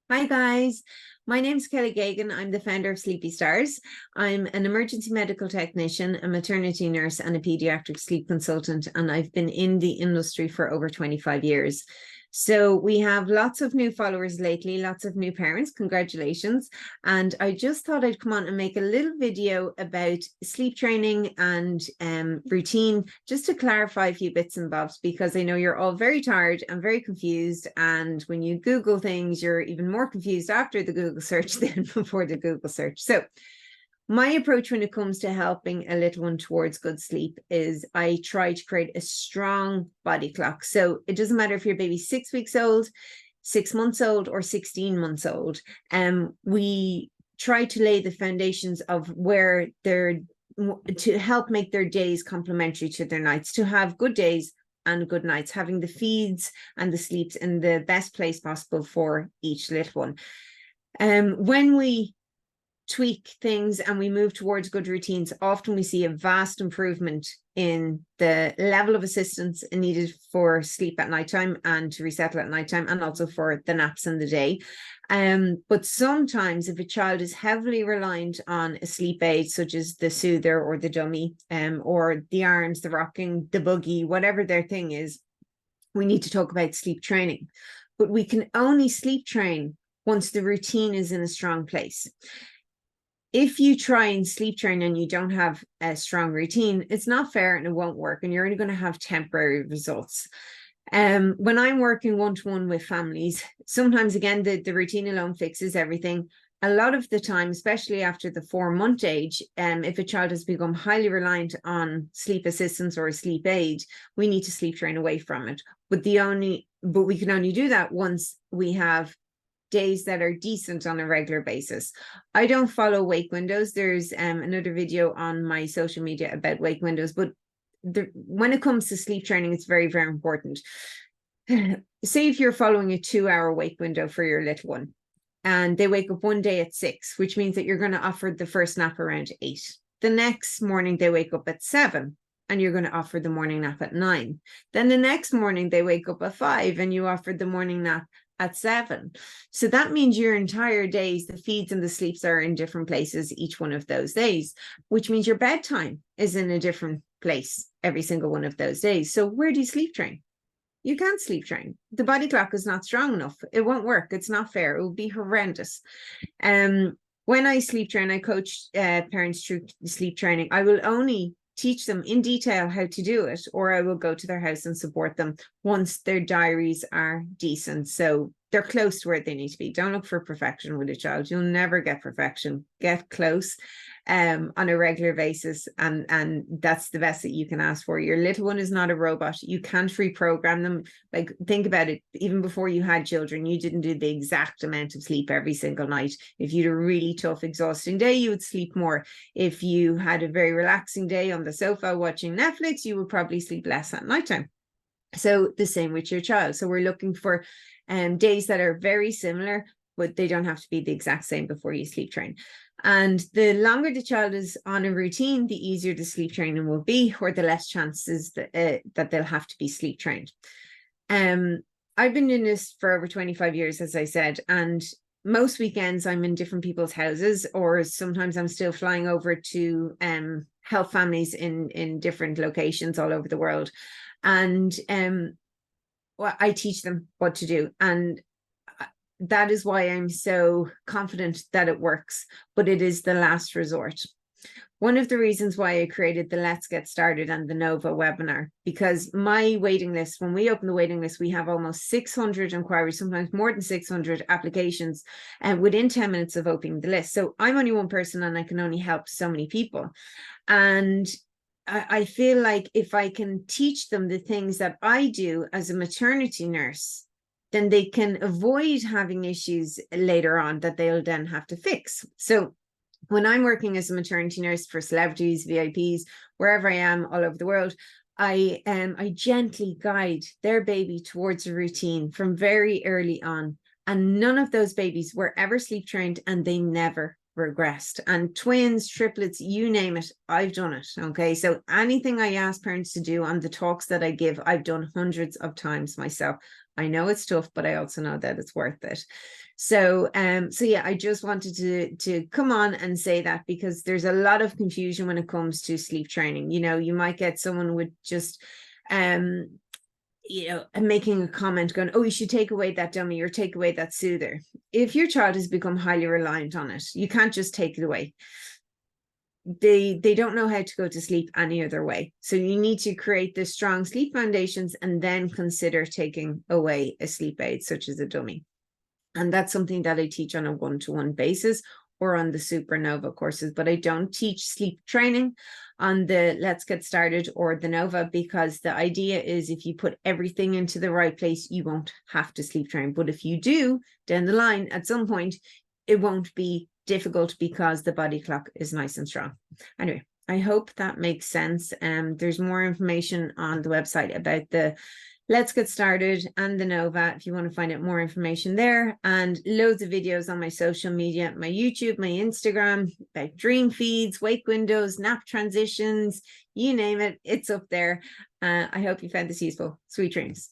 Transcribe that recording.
Hi guys, my name is Kelly Gagan. I'm the founder of Sleepy Stars. I'm an emergency medical technician, a maternity nurse, and a pediatric sleep consultant, and I've been in the industry for over 25 years. So we have lots of new followers lately, lots of new parents. Congratulations. And I just thought I'd come on and make a little video about sleep training and routine, just to clarify a few bits and bobs, because I know you're all very tired and very confused. And when you Google things, you're even more confused after the Google search than before the Google search. So my approach when it comes to helping a little one towards good sleep is I try to create a strong body clock. So it doesn't matter if your baby's 6 weeks old, 6 months old, or 16 months old. We try to lay the foundations of where they're to help make their days complementary to their nights, to have good days and good nights, having the feeds and the sleeps in the best place possible for each little one. When we tweak things and we move towards good routines, often we see a vast improvement in the level of assistance needed for sleep at nighttime and to resettle at nighttime, and also for the naps in the day. But sometimes if a child is heavily reliant on a sleep aid, such as the soother or the dummy, or the arms, the rocking, the buggy, whatever their thing is, we need to talk about sleep training. But we can only sleep train once the routine is in a strong place. If you try and sleep train and you don't have a strong routine, it's not fair and it won't work, and you're only going to have temporary results. When I'm working one-to-one with families, sometimes again the routine alone fixes everything. A lot of the time, especially after the 4-month age, if a child has become highly reliant on sleep assistance or a sleep aid, we need to sleep train away from it. But we can only do that once we have days that are decent on a regular basis. I don't follow wake windows. There's another video on my social media about wake windows, but when it comes to sleep training, it's very, very important. Say if you're following a 2-hour wake window for your little one, and they wake up one day at 6, which means that you're going to offer the first nap around 8. The next morning they wake up at 7, and you're going to offer the morning nap at 9. Then the next morning they wake up at 5, and you offered the morning nap at 7. So that means your entire days, the feeds and the sleeps are in different places each one of those days, which means your bedtime is in a different place every single one of those days. So where do you sleep train? You can't sleep train. The body clock is not strong enough. It won't work. It's not fair. It will be horrendous. When I sleep train, I coach parents through sleep training. I will only teach them in detail how to do it, or I will go to their house and support them once their diaries are decent. So they're close to where they need to be. Don't look for perfection with a child. You'll never get perfection. Get close on a regular basis, and that's the best that you can ask for. Your little one is not a robot. You can't reprogram them. Like, think about it. Even before you had children, you didn't do the exact amount of sleep every single night. If you had a really tough, exhausting day, you would sleep more. If you had a very relaxing day on the sofa watching Netflix, you would probably sleep less at nighttime. So the same with your child. So we're looking for days that are very similar, but they don't have to be the exact same before you sleep train. And the longer the child is on a routine, the easier the sleep training will be, or the less chances that they'll have to be sleep trained. I've been doing this for over 25 years, as I said, and most weekends I'm in different people's houses, or sometimes I'm still flying over to help families in different locations all over the world. And well, I teach them what to do. And that is why I'm so confident that it works, but it is the last resort. One of the reasons why I created the Let's Get Started and the Nova webinar, because my waiting list, when we open the waiting list, we have almost 600 inquiries, sometimes more than 600 applications, and within 10 minutes of opening the list. So I'm only one person and I can only help so many people. And I feel like if I can teach them the things that I do as a maternity nurse, then they can avoid having issues later on that they'll then have to fix. So when I'm working as a maternity nurse for celebrities, VIPs, wherever I am all over the world, I gently guide their baby towards a routine from very early on. And none of those babies were ever sleep trained, and they never regressed. And twins, triplets, you name it, I've done it. Okay, so anything I ask parents to do on the talks that I give, I've done hundreds of times myself. I know it's tough, but I also know that it's worth it. So yeah, I just wanted to come on and say that, because there's a lot of confusion when it comes to sleep training. You know, you might get someone with just you know, making a comment going, oh, you should take away that dummy or take away that soother. If your child has become highly reliant on it, you can't just take it away. They don't know how to go to sleep any other way. So you need to create the strong sleep foundations and then consider taking away a sleep aid such as a dummy. And that's something that I teach on a one-to-one basis or on the Supernova courses, but I don't teach sleep training on the Let's Get Started or the Nova, because the idea is if you put everything into the right place, you won't have to sleep train. But if you do down the line, at some point, it won't be difficult because the body clock is nice and strong. Anyway, I hope that makes sense. There's more information on the website about the Let's Get Started and the Nova if you want to find out more information there, and loads of videos on my social media, my YouTube, my Instagram, about dream feeds, wake windows, nap transitions, you name it, it's up there. I hope you found this useful. Sweet dreams.